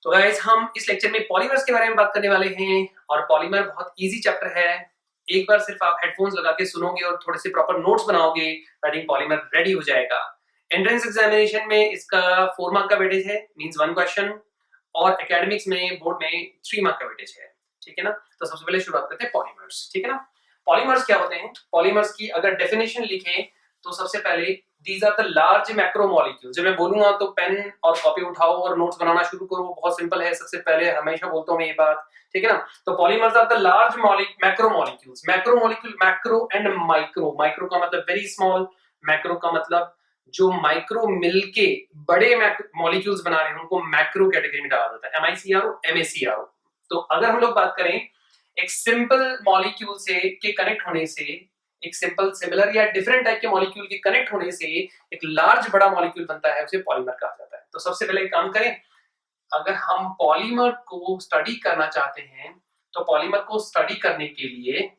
तो गाइस हम इस लेक्चर में पॉलीमर्स के बारे में बात करने वाले हैं और पॉलीमर बहुत इजी चैप्टर है। एक बार सिर्फ आप हेडफोन्स लगा के सुनोगे और थोड़े से प्रॉपर नोट्स बनाओगे, आई थिंक पॉलीमर रेडी हो जाएगा। एंट्रेंस एग्जामिनेशन में इसका 4 मार्क का वेटेज है, मींस 1 क्वेश्चन, और एकेडमिक्स में बोर्ड में 3 मार्क का वेटेज है। ठीक है ना। तो सबसे पहले शुरुआत करते हैं पॉलीमर्स। ठीक है ना। पॉलीमर्स क्या होते हैं? पॉलीमर्स की अगर डेफिनेशन लिखें तो सबसे पहले These are the large macromolecules। जब मैं बोलूंगा तो पेन और कॉपी उठाओ और नोट्स बनाना शुरू करो, बहुत सिंपल है। सबसे पहले हमेशा बोलता हूं मैं ये बात, ठीक है ना। तो polymers are the large macromolecules. Macromolecule, macro and micro. Micro का मतलब वेरी स्मॉल, मैक्रो का मतलब जो माइक्रो मिलके बड़े मॉलिक्यूल्स बना रहे हैं उनको मैक्रो कैटेगरी में डाला जाता है, MICRO MACRO। तो अगर हम लोग बात करें एक सिंपल मॉलिक्यूल से के कनेक्ट होने से, एक सिंपल सिमिलर या डिफरेंट टाइप के मॉलिक्यूल के कनेक्ट होने से एक लार्ज बड़ा मॉलिक्यूल बनता है, उसे पॉलीमर कहा जाता है। तो सबसे पहले एक काम करें, अगर हम पॉलीमर को स्टडी करना चाहते हैं तो पॉलीमर को स्टडी करने के लिए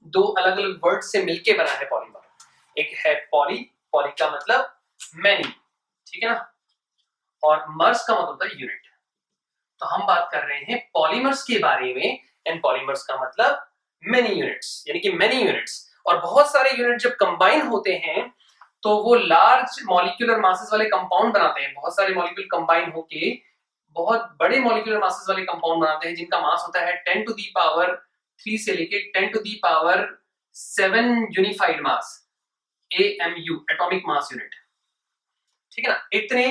दो अलग अलग वर्ड से मिलके बना है पॉलीमर। एक है पॉली, पॉली का मतलब मैनी, ठीक है ना, और मर्स का मतलब होता है यूनिट। तो हम बात कर रहे हैं पॉलीमर्स के बारे में, एंड पॉलीमर्स का मतलब मेनी यूनिट्स, यानी कि मेनी यूनिट्स। और बहुत सारे यूनिट जब कंबाइन होते हैं तो वो लार्ज मॉलिक्यूलर मासेस वाले कंपाउंड बनाते हैं। बहुत सारे मॉलिक्यूल कंबाइन होके बहुत बड़े मॉलिक्यूलर मासेस वाले कंपाउंड बनाते हैं जिनका मास होता है 10 टू दी पावर 3 से लेके 10 to the power 7 unified mass, AMU, atomic mass unit. ठीक है ना। इतने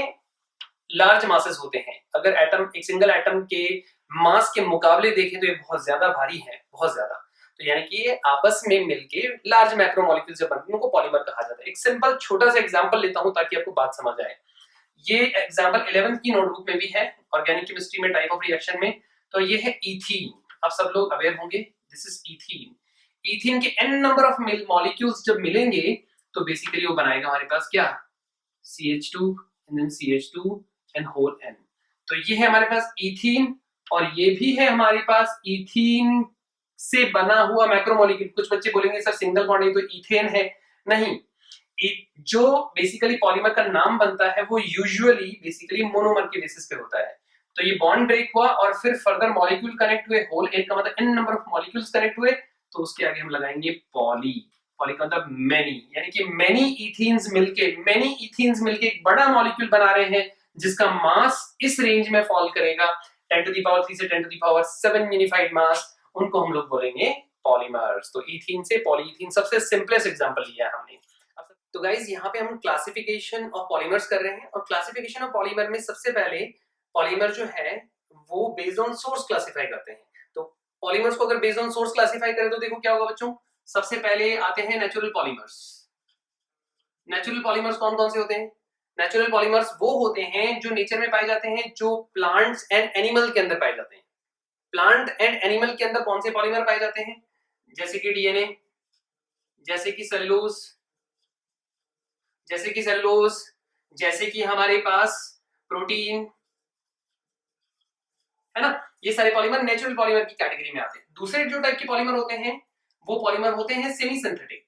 लार्ज मासेस होते हैं। अगर एटम, एक सिंगल एटम के मास के मुकाबले देखें तो ये बहुत ज्यादा भारी है, बहुत ज्यादा। तो यानी कि ये आपस में मिलके लार्ज मैक्रोमोलिक्यूल्स जब बनते हैं उनको पॉलीमर कहा जाता है। एक सिंपल छोटा सा एग्जांपल लेता हूं ताकि आपको बात समझ आए। ये एग्जांपल 11th की नोटबुक में भी है, ऑर्गेनिक केमिस्ट्री में टाइप ऑफ रिएक्शन में। तो ये है ईथीन। आप सब लोग अवेयर होंगे, दिस इज ईथीन। ईथीन के n नंबर ऑफ मॉलिक्यूल्स जब मिलेंगे तो बेसिकली वो बनाएगा हमारे पास क्या, CH2 and then CH2 and whole N। तो ये है हमारे पास ईथीन, और ये भी है हमारे पास ईथीन से बना हुआ मैक्रोमोलिक्यूल। कुछ बच्चे बोलेंगे सर सिंगल बॉन्ड, ये तो ईथेन है। नहीं, जो बेसिकली पॉलीमर का नाम बनता है वो यूजुअली बेसिकली मोनोमर के बेसिस पे होता है। तो ये बॉन्ड ब्रेक हुआ और फिर फर्दर मॉलिक्यूल कनेक्ट हुए, होल एन का मतलब n number of molecules connect हुए, तो उसके आगे हम लगाएंगे पॉली। पॉली का मतलब मेनी, यानी कि मेनी इथीन्स मिलके एक बड़ा मॉलिक्यूल बना रहे हैं जिसका मास इस रेंज में फॉल करेगा 10 टू दी पावर 3 से 10 टू दी पावर 7 यूनिफाइड मास, उनको हम लोग बोलेंगे पॉलीमर्स। तो इथीन से पॉलीइथीन सबसे सिंपलेस्ट एग्जांपल लिया हमने। तो गाइस यहाँ पे हम क्लासिफिकेशन ऑफ पॉलीमर्स कर रहे हैं, और क्लासिफिकेशन ऑफ पॉलीमर में सबसे पहले पॉलीमर जो है वो बेस्ड ऑन सोर्स क्लासिफाई करते हैं। तो पॉलीमर्स को अगर बेस्ड ऑन सोर्स क्लासिफाई करें तो देखो क्या होगा बच्चों। सबसे पहले आते हैं नेचुरल पॉलीमर्स। नेचुरल पॉलीमर्स कौन कौन से होते हैं? नेचुरल पॉलीमर्स वो होते हैं जो नेचर में पाए जाते हैं, जो प्लांट्स एंड एनिमल के अंदर पाए जाते हैं। प्लांट एंड एनिमल के अंदर कौन से पॉलीमर पाए जाते हैं? जैसे कि डीएनए, जैसे कि सेलुलोज, जैसे कि सेलुलोज, जैसे कि हमारे पास प्रोटीन, है ना। ये सारे पॉलीमर नेचुरल पॉलीमर की कैटेगरी में आते हैं। दूसरे जो टाइप के पॉलीमर होते हैं वो पॉलीमर होते हैं सेमी सिंथेटिक।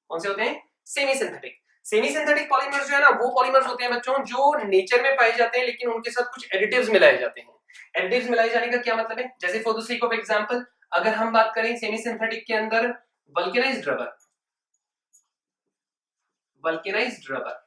कौन से होते हैं? Semi synthetic. Semi synthetic polymers जो है ना वो पॉलीमर्स होते हैं बच्चों जो नेचर में पाए जाते हैं लेकिन उनके साथ कुछ एडिटिव्स मिलाए जाते हैं। एडिटिव्स मिलाए जाने का क्या मतलब है? जैसे for the sake of example अगर हम बात करें सेमी सिंथेटिक के अंदर vulcanized rubber, vulcanized rubber,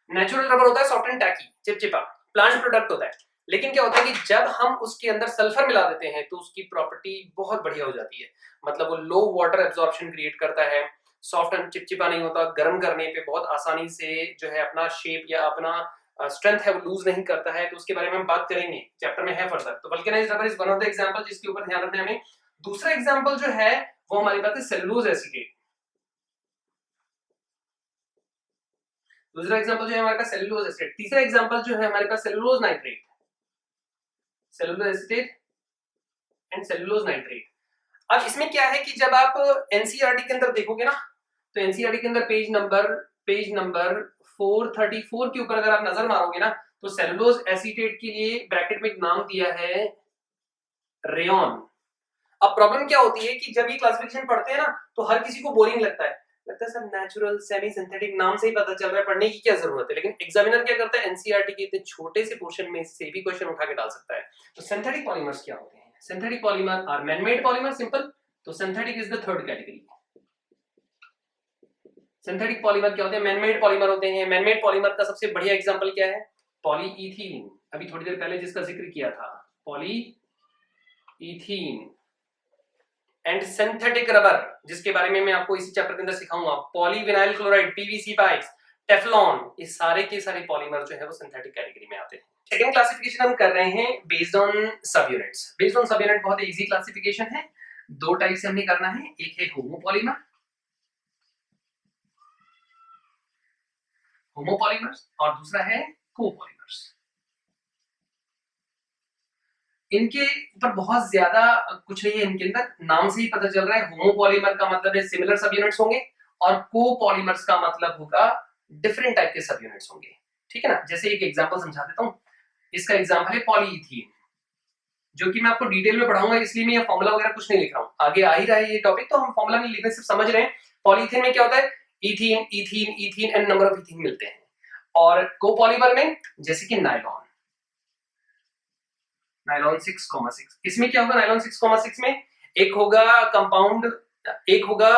natural rubber होता है सॉफ्ट एंड टैकी, चिपचिपा, प्लांट प्रोडक्ट होता है। लेकिन क्या होता है कि जब हम उसके अंदर सल्फर मिला देते हैं तो उसकी प्रॉपर्टी बहुत बढ़िया हो जाती है। मतलब वो लो वाटर एब्जॉर्प्शन क्रिएट करता है, सॉफ्ट एंड चिपचिपा नहीं होता, गर्म करने पे बहुत आसानी से जो है अपना शेप या अपना स्ट्रेंथ है वो लूज नहीं करता है। तो उसके बारे में हम बात करेंगे, चैप्टर में है फर्दर। तो vulcanized rubber is one of the example जिसके ऊपर ध्यान रखना है हमें। दूसरा एग्जांपल जो है वो हमारे पास है सेलुलोज एसीटेट। दूसरा एग्जांपल जो है हमारे पास सेलुलोज एसीटेट। तीसरा एग्जांपल जो है हमारे पास cellulose nitrate, cellulose acetate and cellulose nitrate. अब इसमें क्या है कि जब आप एनसीईआरटी के अंदर देखोगे ना तो एनसीईआरटी के अंदर पेज नंबर 434 के ऊपर अगर आप नजर मारोगे ना तो सेलुलोज एसीटेट के लिए ब्रैकेट में एक नाम दिया है रेयन। अब प्रॉब्लम क्या होती है कि जब ये क्लासिफिकेशन पढ़ते हैं ना तो हर किसी को बोरिंग लगता है। लगता है सर नेचुरल सेमी सिंथेटिक नाम से ही पता चल रहा है, पढ़ने की क्या जरूरत है। लेकिन एग्जामिनर क्या करता है, एनसीईआरटी के इतने छोटे से पोर्शन में से भी क्वेश्चन उठा के डाल सकता है। तो सिंथेटिक पॉलीमर्स क्या होते हैं? Synthetic polymer are man made polymer, simple. तो synthetic is the third category. Synthetic polymer क्या होते हैं? मैनमेड पॉलीमर होते हैं। मैनमेड पॉलीमर का सबसे बढ़िया एग्जांपल क्या है? पॉलीइथीन, अभी थोड़ी देर पहले जिसका जिक्र किया था, पॉलीइथीन। एंड सिंथेटिक रबर, जिसके बारे में मैं आपको इसी चैप्टर के अंदर सिखाऊंगा, polyvinyl chloride, PVC pipes, Teflon, ये सारे के सारे पॉलीमर जो है वो सिंथेटिक कैटेगरी में आते हैं। सेकंड क्लासिफिकेशन हम कर रहे हैं बेस्ड ऑन सब यूनिट्स। बेस्ड ऑन सब यूनिट बहुत इजी क्लासिफिकेशन है। दो टाइप से हमने करना है, एक है होमोपॉलीमर, होमोपॉलीमर्स, और दूसरा है कोपॉलीमर्स। इनके ऊपर बहुत ज्यादा कुछ नहीं है, इनके अंदर नाम से ही पता चल रहा है। होमोपॉलीमर का मतलब है सिमिलर सब यूनिट्स होंगे, और कोपॉलीमर्स का मतलब होगा डिफरेंट टाइप के सब यूनिट्स होंगे। ठीक है ना? जैसे एक एग्जांपल समझा देता हूं। इसका एग्जांपल है पॉलीइथीन, जो कि मैं आपको डिटेल में पढ़ाऊंगा, इसलिए मैं ये फॉर्मूला वगैरह कुछ नहीं लिख रहा हूं। आगे आ ही रहा है ये टॉपिक, तो हम फॉर्मूला नहीं लिख रहे, सिर्फ समझ रहे हैं। पॉलीइथीन में क्या होता है? Ethene, ethene, ethene and number of ethene मिलते हैं। और कोपॉलीमर में जैसे कि नायलॉन, नायलॉन 6,6, इसमें क्या होगा? नायलॉन 6,6 में एक होगा कंपाउंड, एक होगा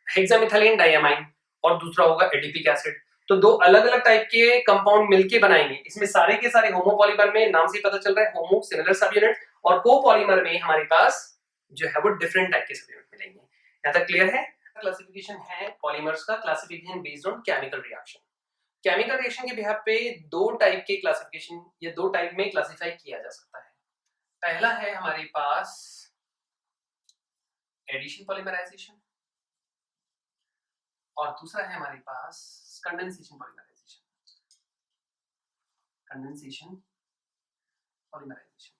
हेक्सामिथाइलिन डायमाइन और दूसरा होगा एडिपिक एसिड। तो दो अलग अलग टाइप के कंपाउंड मिलके बनाएंगे। इसमें सारे के सारे होमोपॉलीमर में नाम से पता चल रहा है होमो, सिमिलर सब यूनिट, और कोपॉलीमर में हमारे पास जो है वो डिफरेंट टाइप के सब यूनिट मिलेंगे। यहां तक क्लियर है? क्लासिफिकेशन है पॉलीमर्स का, classification based on chemical reaction. Chemical reaction के बिहाफ पे दो टाइप के क्लासिफिकेशन या दो टाइप में क्लासिफाई किया जा सकता है। पहला है हमारे पास एडिशन पॉलीमराइजेशन, और दूसरा है हमारे पास कंडेंसेशन पॉलीमराइजेशन। कंडेंसेशन पॉलीमराइजेशन,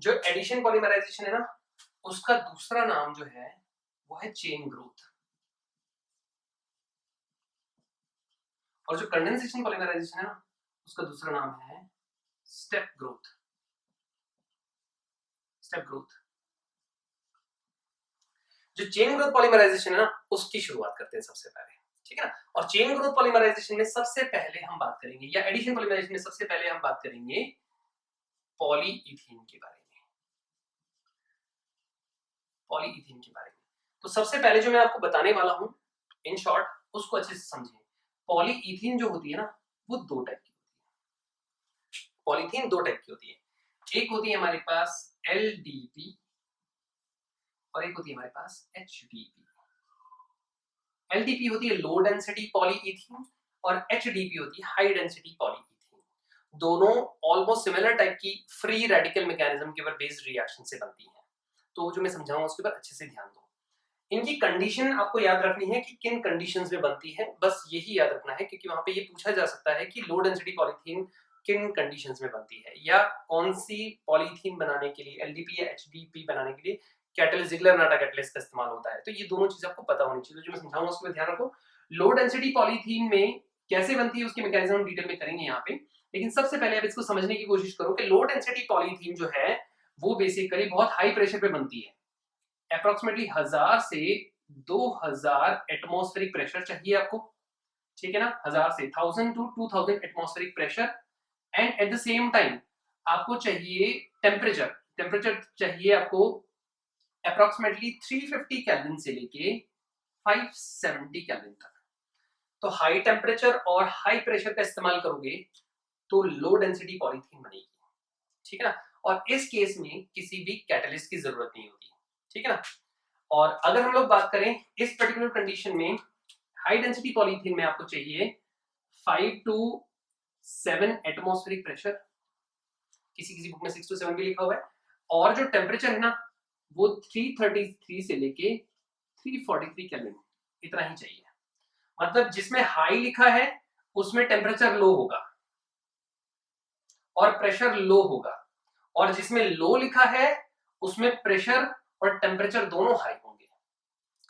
जो एडिशन पॉलीमराइजेशन है ना, उसका दूसरा नाम जो है वो है चेन ग्रोथ, और जो कंडेंसेशन पॉलीमराइजेशन है ना, उसका दूसरा नाम है स्टेप ग्रोथ। Step growth. जो चेन ग्रोथ पॉलीमराइजेशन है ना, उसकी शुरुआत करते हैं सबसे पहले। ठीक है ना? और चेन ग्रोथ पॉलीमराइजेशन में सबसे पहले हम बात करेंगे, या एडिशन पॉलीमराइजेशन में सबसे पहले हम बात करेंगे पॉलीइथीन के बारे में। पॉलीइथीन के बारे में तो सबसे पहले जो मैं आपको बताने वाला हूं, इन शॉर्ट, उसको अच्छे से समझें। पॉलीइथीन जो होती है ना, वो दो टाइप की होती है। पॉलीथीन दो टाइप की होती है। एक होती है हमारे पास एलडीपी, और एक होती है हमारे पास एचडीपी। एलडीपी होती है लो डेंसिटी पॉलीइथीन, और एचडीपी होती है हाई डेंसिटी पॉलीइथीन। दोनों ऑलमोस्ट सिमिलर टाइप की फ्री रेडिकल मैकेनिज्म के ऊपर बेस्ड रिएक्शन से बनती हैं। तो जो मैं समझाऊंगा उसके ऊपर अच्छे से ध्यान दो। इनकी कंडीशन आपको याद रखनी है कि किन कंडीशंस में बनती है, बस यही याद रखना है, क्योंकि वहां पे ये पूछा जा सकता है कि लो डेंसिटी पॉलीथीन किन कंडीशंस में बनती है, या कौन सी पॉलीथीन बनाने के लिए, एलडीपी या एचडीपी बनाने के लिए कैटलिस्ट, जिगलर-नाटा कैटलिस्ट का इस्तेमाल होता है। तो ये दोनों चीजें आपको पता होनी चाहिए। तो जो मैं समझाऊंगा उसको ध्यान रखो। लो डेंसिटी पॉलीथीन में कैसे बनती है उसकी मैकेनिज्म हम डिटेल में करेंगे यहाँ पे, लेकिन सबसे पहले आप इसको समझने की कोशिश करो कि लो डेंसिटी पॉलीथीन जो है वो बेसिकली बहुत हाई प्रेशर पे बनती है। अप्रोक्सीमेटली 1000 से 2000 एटमॉस्फेरिक प्रेशर चाहिए आपको। ठीक है ना? 1000 से 1000 to 2000 atmospheric pressure, and at the same time आपको चाहिए टेम्परेचर। टेम्परेचर चाहिए आपको अप्रोक्सीमेटली 350 केल्विन से लेके 570 केल्विन तक। तो हाई टेम्परेचर और हाई प्रेशर का इस्तेमाल करोगे तो लो डेंसिटी पॉलीथीन बनेगी। ठीक है ना? और इस केस में किसी भी कैटलिस्ट की जरूरत नहीं होती। ठीक है ना? और अगर हम लोग बात करें इस पर्टिकुलर कंडीशन में, हाई डेंसिटी पॉलीथीन में आपको चाहिए 5 टू 7 एटमॉस्फेरिक प्रेशर, किसी किसी बुक में 6 टू 7 भी लिखा हुआ है, और जो टेम्परेचर है ना वो 333 से लेके 343 केल्विन, इतना ही चाहिए। मतलब जिसमें हाई लिखा है उसमें टेम्परेचर लो होगा और प्रेशर लो होगा, और जिसमें लो लिखा है उसमें प्रेशर और टेम्परेचर दोनों हाई होंगे।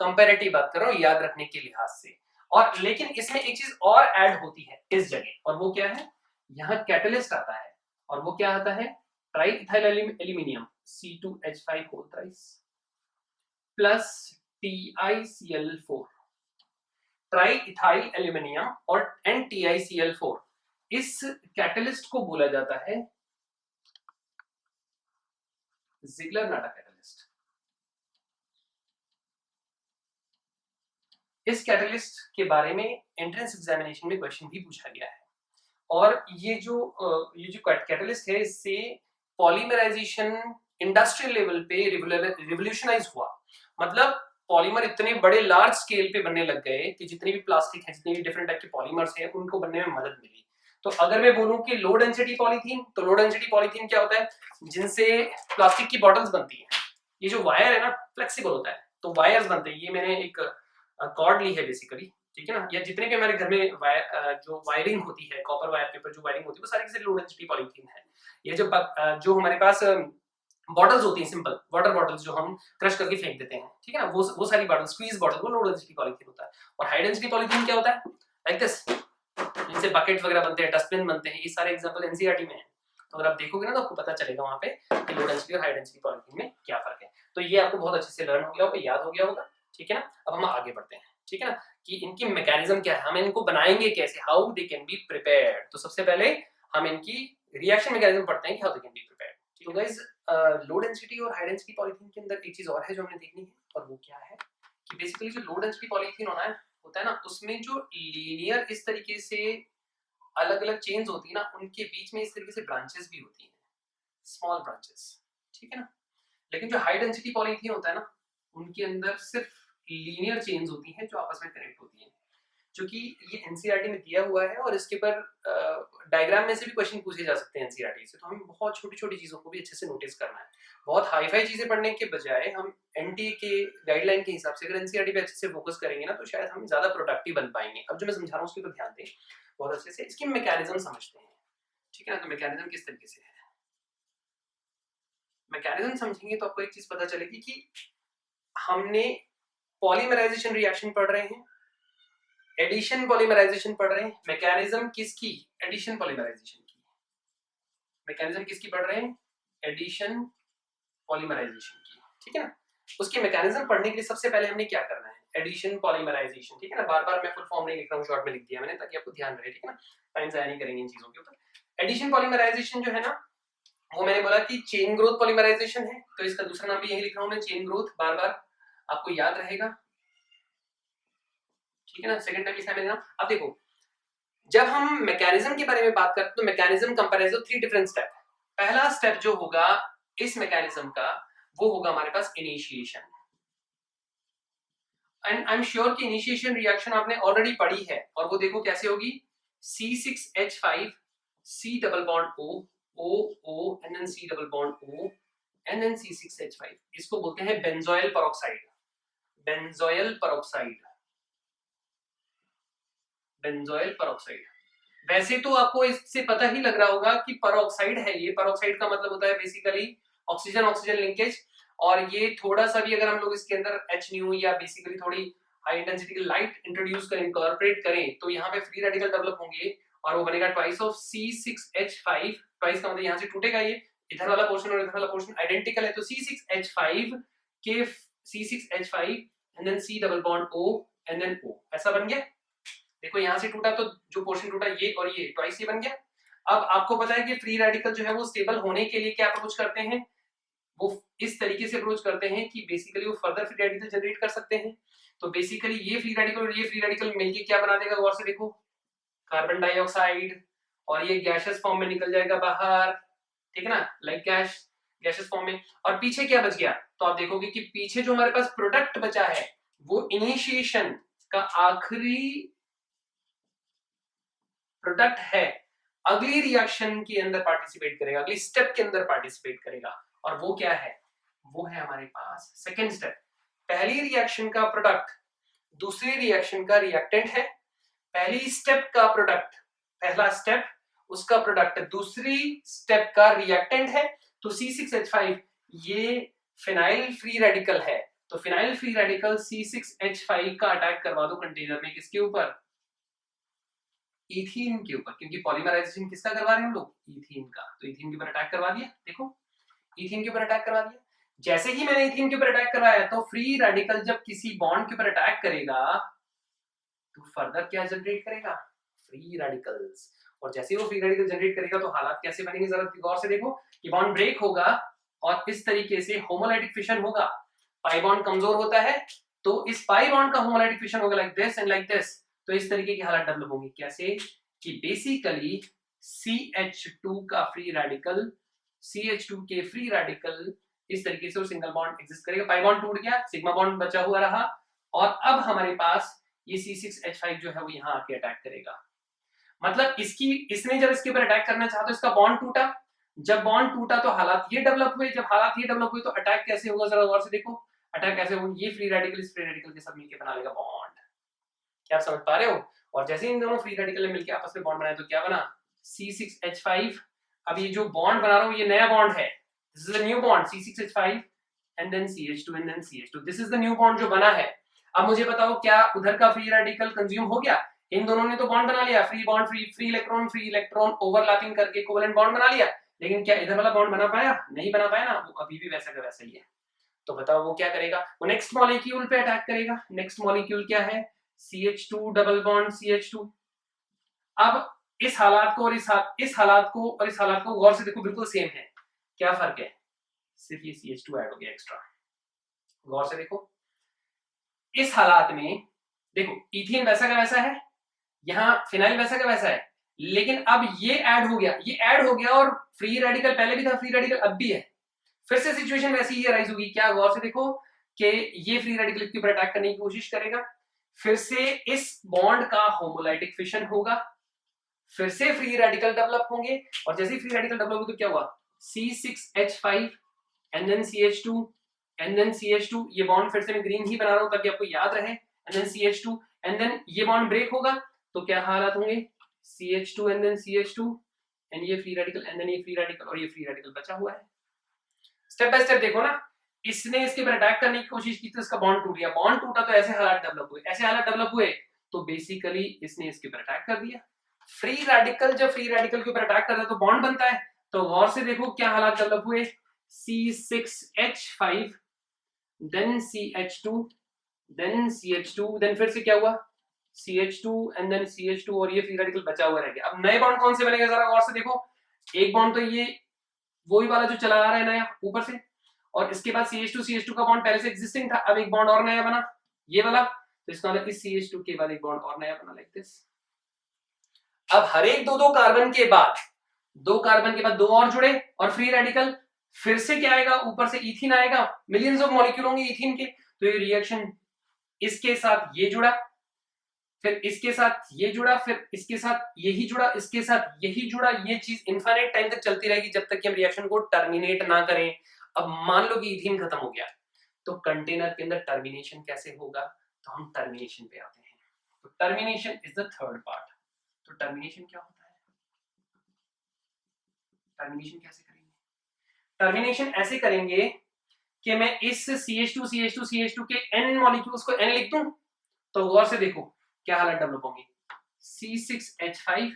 कंपैरेटिव बात कर रहा हूं याद रखने के लिहाज से। और लेकिन इसमें एक चीज और ऐड होती है इस जगह, और वो क्या है? यहाँ कैटलिस्ट आता है, और वो क्या आता है? Try ethyl aluminium C2H5 plus TiCl4 try ethyl aluminium और NTiCl4। इस कैटलिस्ट को बोला जाता है जिगलर-नाटा कैटलिस्ट। इस कैटलिस्ट के बारे में एंट्रेंस एग्जामिनेशन में क्वेश्चन भी पूछा गया है। और ये जो कैटलिस्ट है, इससे पॉलीमराइजेशन इंडस्ट्रियल लेवल पे रिवोल्यूशनाइज हुआ। मतलब पॉलीमर इतने बड़े लार्ज स्केल पे बनने लग गए कि जितनी भी प्लास्टिक है, जितने भी डिफरेंट टाइप के पॉलीमर्स हैं, उनको बनने में मदद मिली। तो अगर मैं बोलूं कि लो डेंसिटी पॉलीथीन, तो लो डेंसिटी पॉलीथीन क्या होता है? जिनसे प्लास्टिक की बॉटल्स बनती हैं। ये जो वायर है ना, फ्लेक्सिबल होता है, तो वायर्स बनते हैं। ये मैंने एक कॉर्ड ली है बेसिकली, ठीक है ना। या जितने भी हमारे घर में जो वायरिंग होती है, कॉपर वायर पेपर जो वायरिंग होती है, वो सारी की लो डेंसिटी पॉलीथीन है। ये जो हमारे पास बॉटल्स होती हैं, सिंपल वाटर बॉटल्स जो हम क्रश करके फेंक देते हैं, ठीक है ना, वो सारी बॉटल, स्क्वीज बॉटल, वो लो डेंसिटी पॉलीथीन होता है। और हाई डेंसिटी पॉलीथीन क्या होता है? लाइक दिस, इनसे बकेट वगैरह बनते हैं, डस्टबिन बनते हैं। ये सारे एग्जांपल एनसीईआरटी में है। तो अगर आप देखोगे ना, तो आपको पता चलेगा वहां पे कि लो डेंसिटी और हाई डेंसिटी पॉलीथीन में क्या फर्क है। तो ये आपको बहुत अच्छे से लर्न हो गया होगा, याद हो गया होगा, ठीक है ना। अब हम आगे बढ़ते हैं, ठीक है ना, कि इनकी मैकेनिज्म क्या है, हम इनको बनाएंगे कैसे, how they can be prepared. तो सबसे पहले हम इनकी रिएक्शन मैकेनिज्म पढ़ते हैं कि how they can be prepared. तो गाइस, लो डेंसिटी और हाई डेंसिटी पॉलीथीन के अंदर एक चीज और है जो हमने देखनी है, और वो क्या है कि बेसिकली जो लो डेंसिटी पॉलीथीन होता है ना, उसमें जो लीनियर इस तरीके से अलग अलग चेन्स होती है ना, उनके बीच में इस तरीके से ब्रांचेस भी होती हैं, स्मॉल ब्रांचेस, ठीक है ना। लेकिन जो हाई डेंसिटी पॉलीथीन होता है ना, उनके अंदर सिर्फ लीनियर चेन्स होती हैं जो आपस में कनेक्ट होती हैं। क्योंकि ये एनसीईआरटी में दिया हुआ है, और इसके पर डायग्राम में से भी क्वेश्चन पूछे जा सकते हैं एनसीईआरटी से। तो हमें बहुत छोटी छोटी चीजों को भी अच्छे से नोटिस करना है। बहुत हाई फाई चीजें पढ़ने के बजाय हम एनटीए के गाइडलाइन के हिसाब से अगर एनसीईआरटी पे अच्छे से फोकस करेंगे ना, तो शायद हम ज्यादा प्रोडक्टिव बन पाएंगे। अब जो मैं समझा रहा हूँ उसके ऊपर ध्यान दें बहुत अच्छे से। इसकी मैकेनिज्म समझते हैं, ठीक है ना। तो मैकेनिज्म किस तरीके से है, मैकेनिज्म समझेंगे तो आपको एक चीज पता चलेगी कि हमने पॉलीमराइजेशन रिएक्शन पढ़ रहे हैं, एडिशन पॉलीमराइजेशन पढ़ रहे हैं। मैकेनिज्म किसकी? एडिशन पॉलीमराइजेशन की। मैकेनिज्म किसकी पढ़ रहे हैं? एडिशन पॉलीमराइजेशन की, ठीक है ना। उसके मैकेनिज्म पढ़ने के लिए सबसे पहले हमने क्या करना है? एडिशन पॉलीमराइजेशन, ठीक है ना। बार बार मैं फुल फॉर्म नहीं लिख रहा हूँ, शॉर्ट में लिख दिया मैंने, ताकि आपको ध्यान रहे, ठीक है ना। टाइम जाया नहीं करेंगे इन चीजों के ऊपर। एडिशन पॉलीमराइजेशन जो है ना, वो मैंने बोला कि चेन ग्रोथ पॉलीमराइजेशन है, तो इसका दूसरा नाम भी यही लिख रहा हूं मैं, चेन ग्रोथ। बार बार आपको याद रहेगा, ठीक है ना। सेकंड टाइम लिखा है मैंने नाम। अब देखो, जब हम मैकेनिज्म के बारे में बात करते हैं, तो मैकेनिज्म कंपैरिजन 3 डिफरेंट स्टेप। पहला स्टेप जो होगा इस मैकेनिज्म का, वो होगा हमारे पास initiation. And I am sure कि इनिशिएशन रिएक्शन आपने ऑलरेडी पढ़ी है, और वो देखो कैसे होगी। C6H5 C double bond O O O and then C double bond O and then C6H5, इसको बोलते हैं benzoyl peroxide. Benzoyl peroxide, benzoyl peroxide. वैसे तो आपको इससे पता ही लग रहा होगा कि पेरोक्साइड है ये। पेरोक्साइड का मतलब होता है बेसिकली ऑक्सीजन ऑक्सीजन लिंकेज। और ये थोड़ा सा भी अगर हम लोग इसके अंदर HNO या बेसिकली थोड़ी हाई इंटेंसिटी की लाइट इंट्रोड्यूस करें, इनकॉर्पोरेट करें, तो यहाँ पे फ्री रेडिकल डेवलप होंगे, और वो बनेगा ट्वाइस ऑफ C6H5। ट्वाइस का मतलब यहाँ से टूटेगा ये, इधर वाला पोर्शन और इधर वाला पोर्शन आइडेंटिकल है, तो C6H5 के C6H5 and then C double bond O and then O, ऐसा बन गया। देखो यहाँ से टूटा, तो जो पोर्शन टूटा ये और ये ट्वाइस ये बन गया। अब आपको पता है कि फ्री रेडिकल जो है वो स्टेबल होने के लिए क्या अप्रोच करते हैं? वो इस तरीके से अप्रोच करते हैं कि बेसिकली वो फर्दर फ्री रेडिकल जनरेट कर सकते हैं। तो बेसिकली ये फ्री रेडिकल और ये फ्री रेडिकल मिलके क्या बना देगा, गौर से देखो, कार्बन डाइऑक्साइड, और ये गैसेस फॉर्म में निकल जाएगा बाहर, ठीक है ना, लाइक गैसेस फॉर्म में। और पीछे क्या बच गया? तो आप देखोगे कि पीछे जो हमारे पास प्रोडक्ट बचा है, वो इनिशिएशन का आखिरी प्रोडक्ट है, अगली रिएक्शन के अंदर पार्टिसिपेट करेगा, अगली स्टेप के अंदर पार्टिसिपेट करेगा। और वो क्या है? वो है हमारे पास सेकेंड स्टेप। पहली रिएक्शन का प्रोडक्ट दूसरी रिएक्शन का रिएक्टेंट है। पहली स्टेप का प्रोडक्ट, पहला स्टेप, उसका प्रोडक्ट दूसरी स्टेप का रिएक्टेंट है। तो C6H5 ये फिनाइल फ्री रेडिकल है, तो फिनाइल फ्री रेडिकल C6H5 का अटैक करवा दो कंटेनर में, किसके ऊपर? इथीन के ऊपर, क्योंकि पॉलीमराइजेशन किसका करवा रहे हैं हम लोग? इथीन का। तो इथीन के ऊपर अटैक करवा दिया, देखो इथीन के ऊपर अटैक करवा दिया। जैसे ही मैंने इथीन के ऊपर अटैक करवाया, तो फ्री रेडिकल जब किसी बॉन्ड के ऊपर अटैक करेगा, तो फर्दर क्या जनरेट करेगा, फ्री रेडिकल्स। और जैसे वो फ्री रेडिकल जनरेट करेगा तो हालात कैसे बनेंगे, जरा गौर से देखो। ये बॉन्ड ब्रेक होगा और इस तरीके से होमोलाइटिक फिशन होगा। पाई बॉन्ड कमजोर होता है तो इस पाई बॉन्ड का होमोलाइटिक फिशन होगा like this and like this. तो इस तरीके की हालत डेवलप होंगी। कैसे कि बेसिकली CH2 का फ्री रेडिकल, CH2 के फ्री रेडिकल इस तरीके से सिंगल बॉन्ड एग्जिस्ट करेगा। पाई बॉन्ड टूट गया, सिग्मा बॉन्ड बचा हुआ रहा और अब हमारे पास ये C6H5 जो है वो यहाँ आके अटैक करेगा। मतलब इसने जब इसके ऊपर अटैक करना चाहा तो इसका बॉन्ड टूटा। जब बॉन्ड टूटा तो हालात ये डेवलप हुए। जब हालात ये डेवलप हुए तो अटैक कैसे होगा, जरा गौर से देखो। अटैक कैसे होगा, ये फ्री रेडिकल इस फ्री रेडिकल के साथ मिलकर बना लेगा बॉन्ड। क्या आप समझ पा रहे हो? और जैसे इन दोनों फ्री रेडिकल ने मिलकर आपस में बॉन्ड बनाया तो क्या बना, C6H5। अब ये जो बॉन्ड बना रहा हूं ये नया बॉन्ड है, this is a new bond C6H5 and then CH2 and then CH2। This is the new bond जो बना है। अब मुझे बताओ क्या उधर का फ्री रेडिकल कंज्यूम हो गया? इन दोनों ने तो बॉन्ड बना लिया, free bond free electron overlapping करके कोवेलेंट बॉन्ड बना लिया, लेकिन क्या इधर वाला बॉन्ड बना पाया? नहीं बना पाया ना, वो अभी भी वैसा का वैसा ही है। तो बताओ वो क्या करेगा, वो नेक्स्ट मॉलिक्यूल पे अटैक करेगा। नेक्स्ट मॉलिक्यूल क्या है, CH2 डबल बॉन्ड CH2। अब इस हालात को और इस हालात को गौर से देखो, बिल्कुल सेम है। क्या फर्क है, सिर्फ ये CH2 ऐड हो गया एक्स्ट्रा। गौर से देखो, इस हालात में देखो इथेन वैसा का वैसा है, यहाँ फिनाइल वैसा का वैसा है, लेकिन अब ये ऐड हो गया, ये ऐड हो गया और फ्री रेडिकल पहले भी था, फ्री रेडिकल अब भी है। फिर से सिचुएशन वैसी ही राइज होगी। क्या, गौर से देखो कि ये फ्री रेडिकल के ऊपर अटैक करने की कोशिश करेगा, फिर से इस बॉन्ड का होमोलाइटिक फिशन होगा, फिर से फ्री रेडिकल डेवलप होंगे और जैसे ही फ्री रेडिकल डेवलप होगा तो क्या हुआ, C6H5 and then CH2 and then CH2। ये बॉन्ड फिर से मैं ग्रीन ही बना रहा हूं ताकि आपको याद रहे। And then CH2 and then ये बॉन्ड ब्रेक होगा तो क्या हालात होंगे, CH2 and then CH2 and ये फ्री रेडिकल एंड देन ये फ्री रेडिकल और ये फ्री रेडिकल बचा हुआ है। स्टेप बाय स्टेप देखो ना, इसने इसके ऊपर अटैक करने की कोशिश की तो इसका बॉन्ड टूट गया, बॉन्ड टूटा तो ऐसे हालात डेवलप हुए, ऐसे हालात डेवलप हुए तो बेसिकली इसने इसके ऊपर अटैक कर दिया। फ्री रेडिकल जब फ्री रेडिकल के ऊपर अटैक करता है तो बॉन्ड बनता है। तो गौर से देखो क्या हालात डेवलप हुए, C6H5 then CH2 then CH2 then फिर से क्या हुआ, CH2 एंड देन CH2 और ये फ्री रेडिकल बचा हुआ रह गया। अब नए बॉन्ड कौन से बनेंगे, जरा गौर से देखो। एक बॉन्ड तो ये वही वाला जो चला आ रहा है नया ऊपर से, और इसके बाद CH2 का बॉन्ड पहले से एग्जिस्टिंग था, अब एक बॉन्ड और नया बना ये वाला, तो इसका मतलब इस CH2 के बाद एक बॉन्ड और नया बना लाइक दिस। अब हर एक दो कार्बन के बाद दो और जुड़े और फ्री रेडिकल, फिर से क्या आएगा, ऊपर से इथीन आएगा, मिलियंस ऑफ मॉलिक्यूल होंगे इथीन के। तो ये रिएक्शन इसके साथ ये जुड़ा, फिर इसके साथ ये जुड़ा, फिर इसके साथ यही जुड़ा, इसके साथ यही जुड़ा। ये चीज इनफाइनाइट टाइम तक चलती रहेगी जब तक कि हम रिएक्शन को टर्मिनेट ना करें। अब मान लो कि इथीन खत्म हो गया तो कंटेनर के अंदर टर्मिनेशन कैसे होगा, तो हम टर्मिनेशन पे आते हैं। तो termination is the third part. तो टर्मिनेशन क्या होता है, टर्मिनेशन कैसे करेंगे, टर्मिनेशन ऐसे करेंगे कि मैं इस CH2 के n मॉलिक्यूल्स को n लिख दूं। तो गौर से देखो क्या हालत डेवलप होंगी, C6H5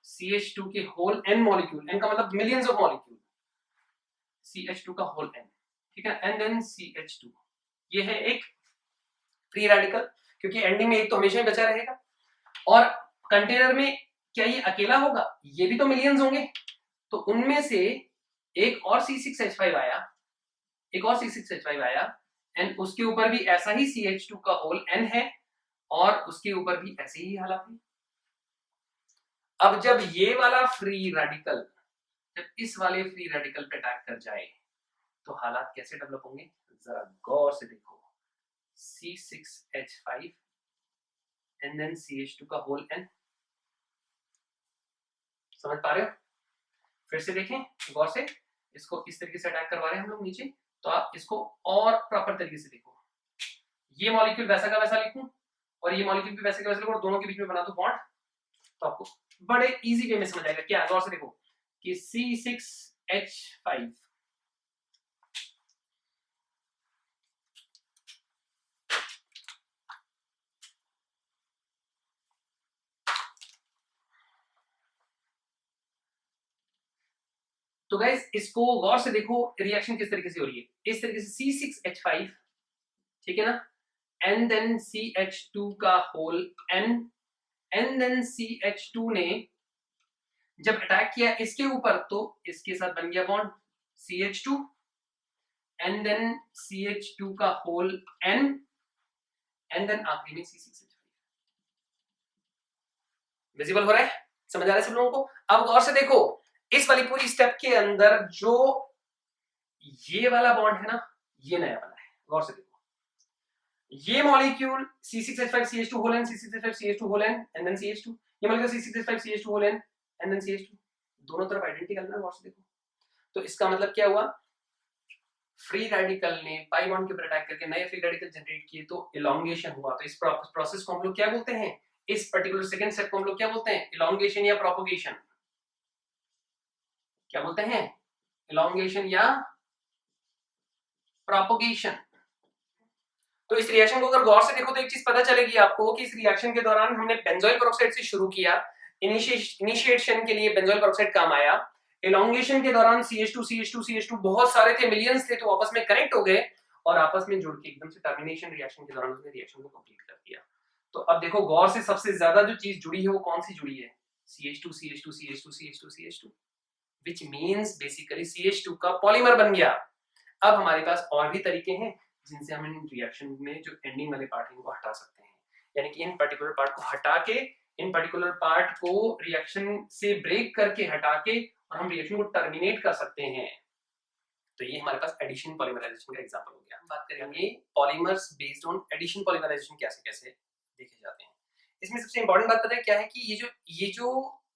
CH2 के होल n मॉलिक्यूल, n का मतलब मिलियंस ऑफ मॉलिक्यूल, CH2 का होल n, ठीक है, एंड देन CH2। ये है एक फ्री रेडिकल, क्योंकि एंडिंग में एक तो हमेशा ही बचा रहेगा। और कंटेनर में क्या ये अकेला होगा, ये भी तो मिलियंस होंगे, तो उनमें से एक और C6H5 आया, एक और C6H5 आया एंड उसके ऊपर भी ऐसा ही CH2 का होल n है और उसके ऊपर भी ऐसे ही हालत है। अब जब ये वाला फ्री रेडिकल जब इस वाले फ्री रेडिकल पे अटैक कर जाए तो हालात कैसे डेवलप होंगे, जरा गौर से देखो। C6H5 एंड देन CH2 का होल n, समझ पा रहे हो? फिर से देखें गौर से, इसको इस तरीके से अटैक करवा रहे हैं हम लोग नीचे, तो आप इसको और प्रॉपर तरीके से देखो। ये मॉलिक्यूल वैसा का वैसा लिखूं और ये मॉलिक्यूल भी वैसे का वैसा लिखूं और दोनों के बीच में बना दो बॉन्ड, तो आपको बड़े इजी वे में समझ आएगा। क्या, गौर से देखो कि C6H5 तो गाइस इसको गौर से देखो, रिएक्शन किस तरीके से हो रही है, इस तरीके से C6H5, ठीक है ना, एंड देन CH2 का whole N, and then CH2 ने जब अटैक किया इसके ऊपर तो इसके साथ बन गया bond CH2, and then CH2 का होल N, एंड देन आखिरी में C6H5। विजिबल हो रहा है? समझ आ रहा है सब लोगों को? अब गौर से देखो, इस वाली पूरी स्टेप के अंदर जो ये वाला बॉन्ड है ना, ये नया बना है। गौर से देखो, ये molecule C6H5CH2 whole N, C6H5CH2 whole N, and then CH2, ये molecule C6H5CH2 whole N, and then CH2, दोनों तरफ आइडेंटिकल ना। गौर से देखो, तो इसका मतलब क्या हुआ, फ्री रेडिकल ने पाई बॉन्ड के ऊपर अटैक करके नए फ्री रेडिकल जनरेट किए तो इलॉन्गेशन हुआ। तो इस प्रोसेस को हम लोग क्या बोलते हैं, इस पर्टिकुलर सेकंड स्टेप को हम लोग क्या बोलते हैं, इलॉन्गेशन या प्रोपगेशन। क्या बोलते हैं, इलॉन्गेशन या प्रोपगेशन। तो इस रिएक्शन को अगर गौर से देखो तो एक चीज पता चलेगी आपको कि इस रिएक्शन के दौरान हमने बेंजोइल पेरोक्साइड से शुरू किया, इनिशिएशन के लिए बेंजोइल पेरोक्साइड काम आया, इलॉन्गेशन के दौरान CH2 बहुत सारे थे, मिलियंस थे, तो आपस में कनेक्ट हो गए और आपस में जुड़ के एकदम से टर्मिनेशन रिएक्शन के दौरान उसने रिएक्शन को कंप्लीट कर दिया। तो अब देखो गौर से, सबसे ज्यादा जो चीज जुड़ी है वो कौन सी जुड़ी है, CH2 which means basically CH2 का पॉलीमर बन गया। अब हमारे पास और भी तरीके हैं जिनसे हम इन रिएक्शन में जो एंडिंग वाले पार्ट हैं इनको हटा सकते हैं, यानी कि इन पर्टिकुलर पार्ट को हटा के, इन पर्टिकुलर पार्ट को रिएक्शन से ब्रेक करके हटा के और हम रिएक्शन को टर्मिनेट कर सकते हैं। तो ये हमारे पास एडिशन पॉलीमराइजेशन का एग्जांपल हो गया। हम बात करेंगे polymers based on addition polymerization कैसे कैसे देखे जाते हैं। इसमें सबसे इंपॉर्टेंट बात पता है क्या है कि ये जो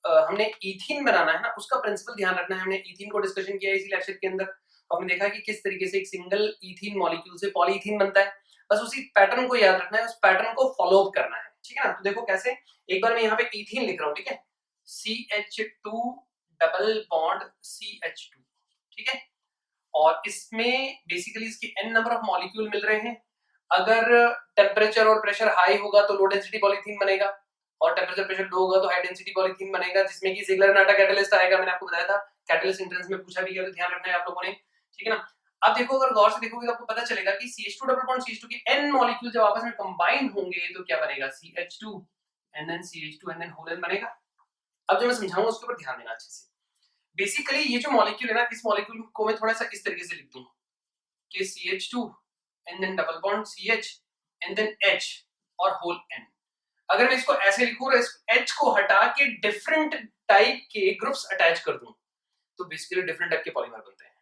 हमने इथीन बनाना है ना, उसका प्रिंसिपल ध्यान रखना है। हमने इथीन को डिस्कशन किया इसी लेक्चर के अंदर, तो हमने देखा कि किस तरीके से एक सिंगल इथीन मॉलिक्यूल से पॉलीइथीन बनता है। बस उसी पैटर्न को याद रखना है, उस पैटर्न को फॉलो अप करना है, ठीक है ना। तो देखो कैसे, एक बार मैं यहाँ पे इथीन लिख रहा हूँ, ठीक है, CH2 डबल बॉन्ड CH2, ठीक है, और इसमें बेसिकली इसके n नंबर ऑफ मॉलिक्यूल मिल रहे हैं। अगर टेम्परेचर और प्रेशर हाई होगा तो लो डेंसिटी पॉलीथीन बनेगा, और टेम्परेचर प्रेशर लो होगा तो हाई डेंसिटी पॉलीथीन बनेगा, जिसमें कि जिगलर-नाटा कैटलिस्ट आएगा। मैंने आपको बताया था, कैटलिस्ट एंट्रेंस में पूछा भी गया, तो ध्यान रखना है आप लोगों ने, ठीक है ना। अब देखो, अगर गौर से देखोगे तो आपको पता चलेगा कि CH2 डबल बॉन्ड CH2 के n मॉलिक्यूल जब आपस में कंबाइन होंगे तो क्या बनेगा, CH2 and then CH2 and then whole n बनेगा। अब जो मैं समझाऊंगा उसके ऊपर ध्यान देना अच्छे से। बेसिकली ये जो मॉलिक्यूल है ना, इस मॉलिक्यूल को मैं थोड़ा सा इस तरीके से लिख दूं कि CH2 and then double bond CH and then H और होल N। अगर मैं इसको ऐसे लिखूं और इस H को हटा के डिफरेंट टाइप के ग्रुप्स अटैच कर दूं तो बेसिकली डिफरेंट टाइप के पॉलीमर बनते हैं।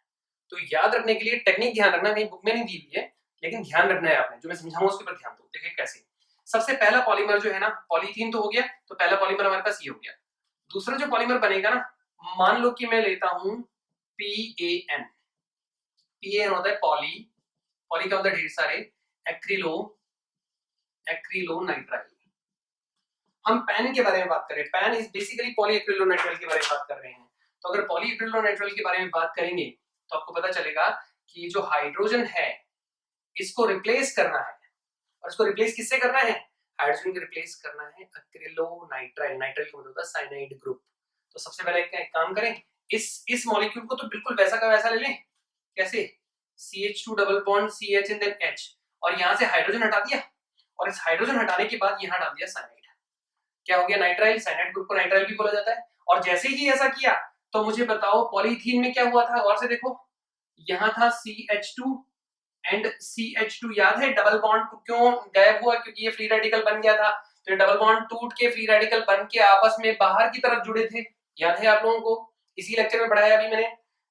तो याद रखने के लिए टेक्निक ध्यान रखना, मेरी बुक में नहीं दी हुई है, लेकिन ध्यान रखना है आपने, जो मैं समझाऊंगा उसके ऊपर ध्यान दो। देखिए कैसे, सबसे पहला पॉलीमर जो है ना, पॉलीथीन तो हो गया, तो पहला पॉलीमर हमारे पास ये हो गया। दूसरा जो पॉलीमर बनेगा ना, मान लो कि मैं लेता हूं PAN। PAN होता है पॉली, पॉली क्या होता है, ढेर सारे, एक्रिलोनाइट्राइल। हम पैन के बारे में बात करें, पैन इज बेसिकली पॉलीएक्रिलोनाइट्राइल के बारे में बात कर रहे हैं। तो अगर पॉलीएक्रिलोनाइट्राइल के बारे में बात करेंगे तो आपको पता चलेगा कि जो हाइड्रोजन है इसको रिप्लेस करना है, और इसको रिप्लेस किससे करना है, हाइड्रोजन को रिप्लेस करना है एक्रिलोनाइट्राइल। नाइट्राइल का मतलब होता है साइनाइड ग्रुप। तो सबसे पहले एक काम करें, इस मॉलिक्यूल को तो बिल्कुल वैसा का वैसा ले लें, कैसे, CH2 double bond CH and then H, और यहां से हाइड्रोजन हटा दिया, और इस हाइड्रोजन हटाने के बाद यहां डाल दिया साइनाइड। क्या हो गया, नाइट्राइल। साइनाइड ग्रुप को नाइट्राइल भी बोला जाता है। और जैसे ही ऐसा किया तो मुझे बताओ पॉलीथीन में क्या हुआ था, और से देखो, यहां था CH2 एंड CH2, याद है डबल बॉन्ड क्यों गायब हुआ, क्योंकि ये फ्री रेडिकल बन गया था। तो ये डबल बॉन्ड टूट के फ्री रेडिकल बन के आपस में बाहर की तरफ जुड़े थे, याद है आप लोगों को, इसी लेक्चर में पढ़ाया अभी मैंने।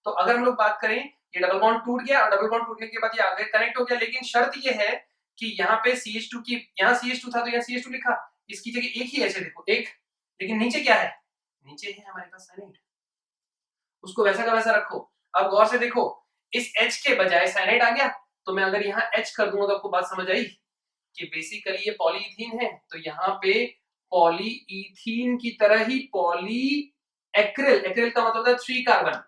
तो अगर हम लोग बात करें, ये डबल बॉन्ड टूट गया, और डबल बॉन्ड टूटने के बाद ये आगे कनेक्ट हो गया, लेकिन शर्त ये है कि यहाँ पे CH2 की, यहाँ CH2 था तो यहाँ CH2 लिखा, इसकी जगह एक ही H है, देखो एक, लेकिन नीचे क्या है, नीचे है हमारे पास साइनाइड, उसको वैसा का वैसा रखो। अब गौर से देखो, इस H के बजाय साइनाइड आ गया, तो मैं अगर यहाँ H कर दूंगा तो आपको बात समझ आई कि बेसिकली ये पॉलीइथीन है, तो यहाँ पे पॉलीइथीन की तरह ही पॉली एक्रिल, एक्रिल का मतलब होता है 3 carbon,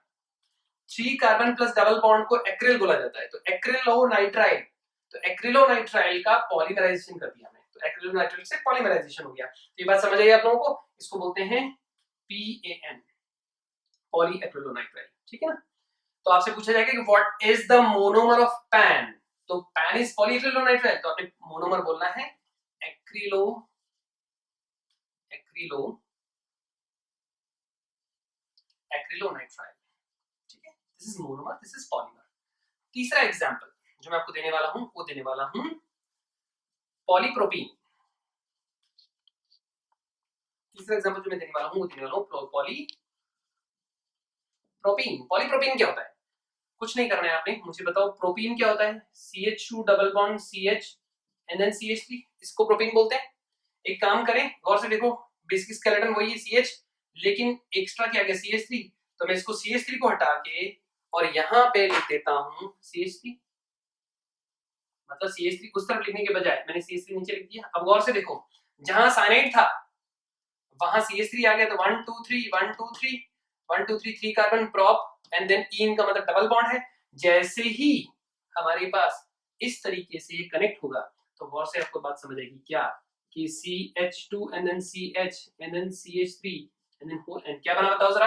3 carbon plus double bond को एक्रिल बोला जाता है। तो एक्रिलोनाइट्राइल, तो एक्रिलोनाइट्राइल का पॉलीमराइजेशन कर दिया मैंने, तो एक्रिलोनाइट्राइल से पॉलीमराइजेशन हो गया। तो ये बात समझ आई आप लोगों को, इसको बोलते हैं PAN, पॉलीएक्रिलोनाइट्राइल, ठीक है ना। तो आपसे पूछा जाएगा कि what is the monomer of pan, तो पैन इज पॉलीएक्रिलोनाइट्राइल, तो आपने मोनोमर बोलना है एक्रिलो एक्रिलोनाइट्राइल, ठीक है। This is monomer, this is polymer. तीसरा एग्जांपल जो मैं आपको देने वाला हूं वो देने वाला हूं पॉलीप्रोपीन। तीसरा एग्जांपल जो मैं देने वाला हूं वो देने वाला हूं पॉलीप्रोपीन। पॉलीप्रोपीन क्या होता है? कुछ नहीं करना है आपने, मुझे बताओ प्रोपीन क्या होता है? CH2 double bond CH and then CH3, इसको प्रोपीन बोलते हैं। एक काम करें, गौर से देखो, बेसिक स्केलेटन वही है CH, लेकिन एक्स्ट्रा क्या गया CH3, तो मैं इसको CH3 को हटा के और यहां पे लिख देता हूं CH3, मतलब CH3 उस तरफ लिखने के बजाय मैंने CH3 नीचे लिख दिया। अब गौर से देखो, जहां साइनाइड था वहां CH3 आ गया, तो 1 2 3 1 2 3 1 2 3 3 carbon prop and then in का मतलब डबल बॉन्ड है। जैसे ही हमारे पास इस तरीके से ये कनेक्ट होगा तो गौर से आपको बात समझ आएगी क्या, कि CH2 and then CH and then CH3 and then whole and क्या बना, बताओ जरा।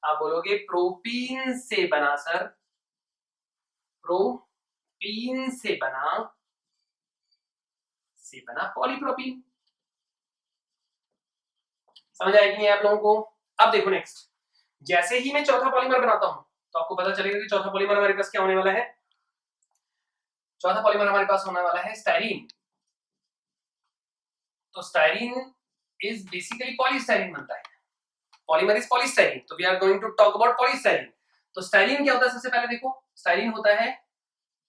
आप बोलोगे प्रोपीन से बना सर, प्रोपीन से बना पॉलीप्रोपीन। समझ आएगी नहीं आप लोगों को? अब देखो नेक्स्ट, जैसे ही मैं चौथा पॉलीमर बनाता हूं तो आपको पता चलेगा कि चौथा पॉलीमर हमारे पास क्या होने वाला है। चौथा पॉलीमर हमारे पास होने वाला है स्टाइरीन। तो स्टाइरीन इज बेसिकली पॉलीस्टाइरीन बनता है, पॉलीमर इज पॉलीस्टाइरीन, तो we are going to talk about polystyrene. तो स्टाइरीन क्या होता है? सबसे पहले देखो, स्टाइरीन होता है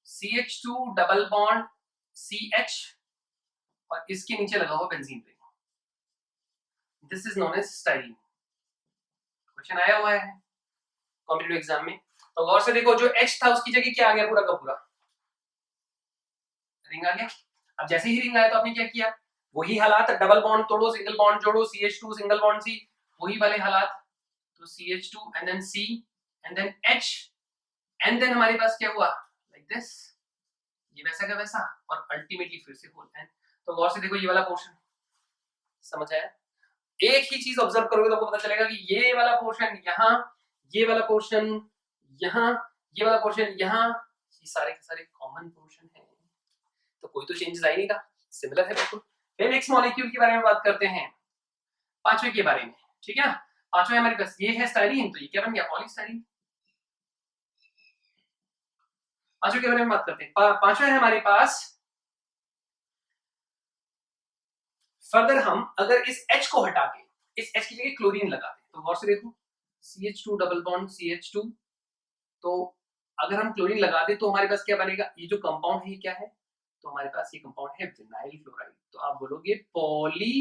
CH2 डबल बॉन्ड CH और इसके नीचे लगा हुआ benzene ring, this is known as styrene. Question आया हुआ है कॉम्पिटिटिव एग्जाम में, तो गौर से देखो, जो H था उसकी जगह क्या आ गया, पूरा का पूरा रिंग आ गया। अब जैसे ही रिंग आया तो आपने क्या किया, वही हालात, डबल बॉन्ड तोड़ो, सिंगल बॉन्ड जोड़ो, CH2 सिंगल बॉन्ड C, वही वाले हालात, तो CH2 and then C and then H and then हमारे पास क्या हुआ, लाइक दिस, ये वैसा का वैसा, और अल्टीमेटली फिर से होल एंड। तो गौर से देखो, ये वाला पोर्शन समझ आया? एक ही चीज ऑब्जर्व करोगे तो आपको पता चलेगा कि ये वाला पोर्शन यहाँ, ये वाला पोर्शन यहाँ, ये वाला पोर्शन यहाँ, ये सारे के सारे कॉमन पोर्शन है, तो कोई तो चेंजेस आ ही नहीं रहा, सिमिलर है बिल्कुल। फिर नेक्स्ट मॉलिक्यूल के बारे में बात करते हैं, पांचवे के बारे में, ठीक है। पांचवे हमारे पास ये है स्टाइरीन, तो ये क्या बन गया, पॉलीस्टाइरीन। पांचवे के बारे में बात करते हैं, पांचवे है हमारे पास, फर्दर हम अगर इस H को हटा के इस H की जगह क्लोरीन लगाते तो गौर से देखो, CH2 डबल बॉन्ड CH2, तो अगर हम क्लोरीन लगा दे तो हमारे पास क्या बनेगा, ये जो कंपाउंड है ये क्या है, तो हमारे पास ये कंपाउंड है विनाइल क्लोराइड। तो आप बोलोगे poly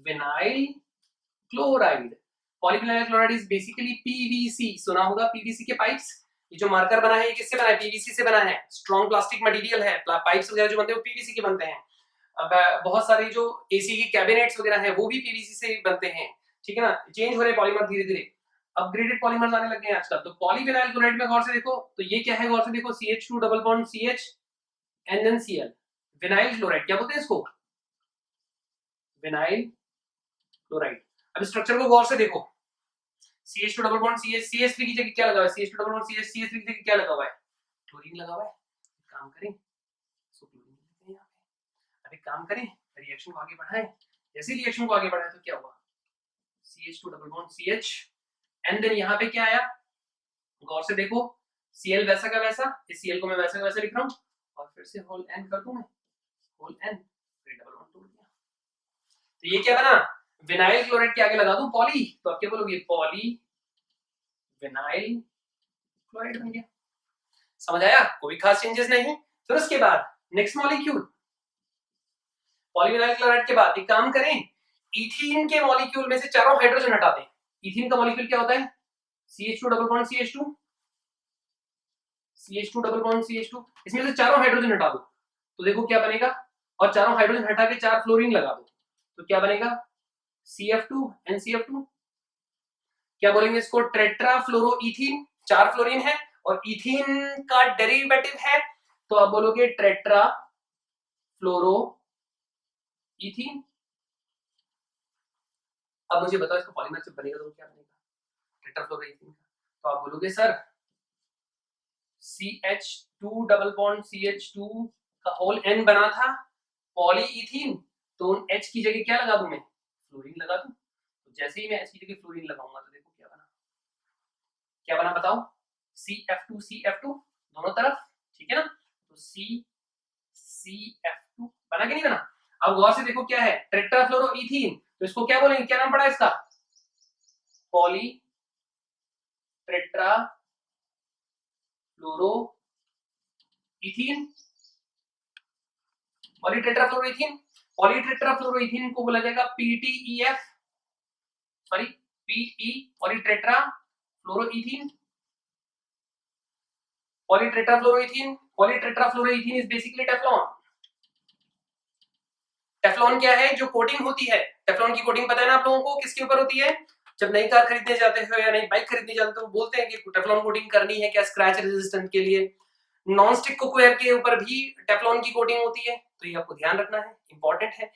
vinyl chloride. Polyvinyl chloride is basically PVC, सुना होगा PVC के पाइप्स, ये जो मार्कर बना है ये किससे बना है, PVC से बना है, स्ट्रॉन्ग प्लास्टिक मटेरियल है, पाइप्स वगैरह जो बनते हैं वो PVC के बनते हैं। अब बहुत सारे जो AC की कैबिनेट्स वगैरह हैं वो भी PVC से बनते हैं, ठीक है ना। चेंज हो रहे पॉलीमर धीरे धीरे, अपग्रेडेड पॉलीमर्स आने लगे हैं आजकल। तो पॉलीविनाइल क्लोराइड में गौर से देखो, तो ये क्या है, गौर से देखो, CH2 double bond CH and then Cl, vinyl chloride क्या बोलते हैं इसको, विनाइल क्लोराइड। अब स्ट्रक्चर को गौर से देखो, CH2 double bond CH, CH3 की जगह क्या लगा हुआ है, CH2 double bond CH, CH3 की जगह क्या लगा हुआ है, क्लोरीन लगा हुआ है। काम करें, सो क्लोरीन लिखते हैं यहाँ पे। अब एक काम करें, रिएक्शन को आगे बढ़ाएं, जैसे रिएक्शन को आगे बढ़ाएं तो क्या हुआ, CH2 double bond CH and then यहाँ पे क्या आया, गौर से देखो, Cl वैसा का वैसा, इस Cl को मैं वैसा का वैसा लिख रहा हूँ, और फिर से होल N कर दूं मैं, होल N, फिर डबल बॉन्ड तोड़ दिया, तो ये क्या बना, विनाइल क्लोराइड के आगे लगा दूं पॉली, तो आप क्या बोलोगे, पॉली विनाइल क्लोराइड बन गया। समझ आया, कोई खास चेंजेस नहीं। फिर उसके बाद नेक्स्ट मॉलिक्यूल, पॉलीविनाइल क्लोराइड के बाद एक काम करें, इथीन के मॉलिक्यूल में से चारों हाइड्रोजन हटा दें। इथीन का मॉलिक्यूल क्या होता है, CH2 double bond CH2, CH2 double bond CH2, इसमें से चारों हाइड्रोजन हटा दो तो देखो क्या बनेगा, और चारों हाइड्रोजन हटा के 4 फ्लोरीन लगा दो तो क्या बनेगा, CF2 NCF2। क्या बोलेंगे इसको, टेट्राफ्लोरोइथीन, 4 फ्लोरीन है और इथीन का डेरिवेटिव है, तो आप बोलोगे टेट्रा फ्लोरो इथीन। अब मुझे बताओ इसका पॉलीमर जब बनेगा तो क्या बनेगा, टेट्राफ्लोरोइथीन का, तो आप बोलोगे sir CH2 double bond CH2 का होल N बना था पॉलीइथीन, तो H की जगह क्या लगा दूं मैं, फ्लोरीन लगा दूं। तो जैसे ही मैं H की जगह फ्लोरीन लगाऊंगा तो देखो क्या बना बताओ, CF2 दोनों तरफ, ठीक है ना। तो CF2 बना कि नहीं बना। अब गौर से देखो क्या है, टेट्राफ्लोरोइथीन, तो इसको क्या बोलेंगे, क्या नाम पड़ा इसका, पॉली टेट्राफ्लोरोइथीन। पॉलीटेट्राफ्लोरोइथीन को बोला जाएगा PTEF, sorry PE, polytetrafluoroethene. Polytetrafluoroethene is basically Teflon. Teflon क्या है, जो कोटिंग होती है, टेफ्लॉन की कोटिंग पता है ना आप लोगों को, किसके ऊपर होती है, जब नई कार खरीदने जाते हो या नई बाइक खरीदने जाते हो तो बोलते हैं कि टेफ्लॉन कोटिंग करनी है क्या, स्क्रैच रेजिस्टेंट के लिए। नॉन स्टिक कुकवेयर के ऊपर भी टेफ्लॉन की कोटिंग होती है, तो ये आपको ध्यान रखना है, इंपॉर्टेंट है।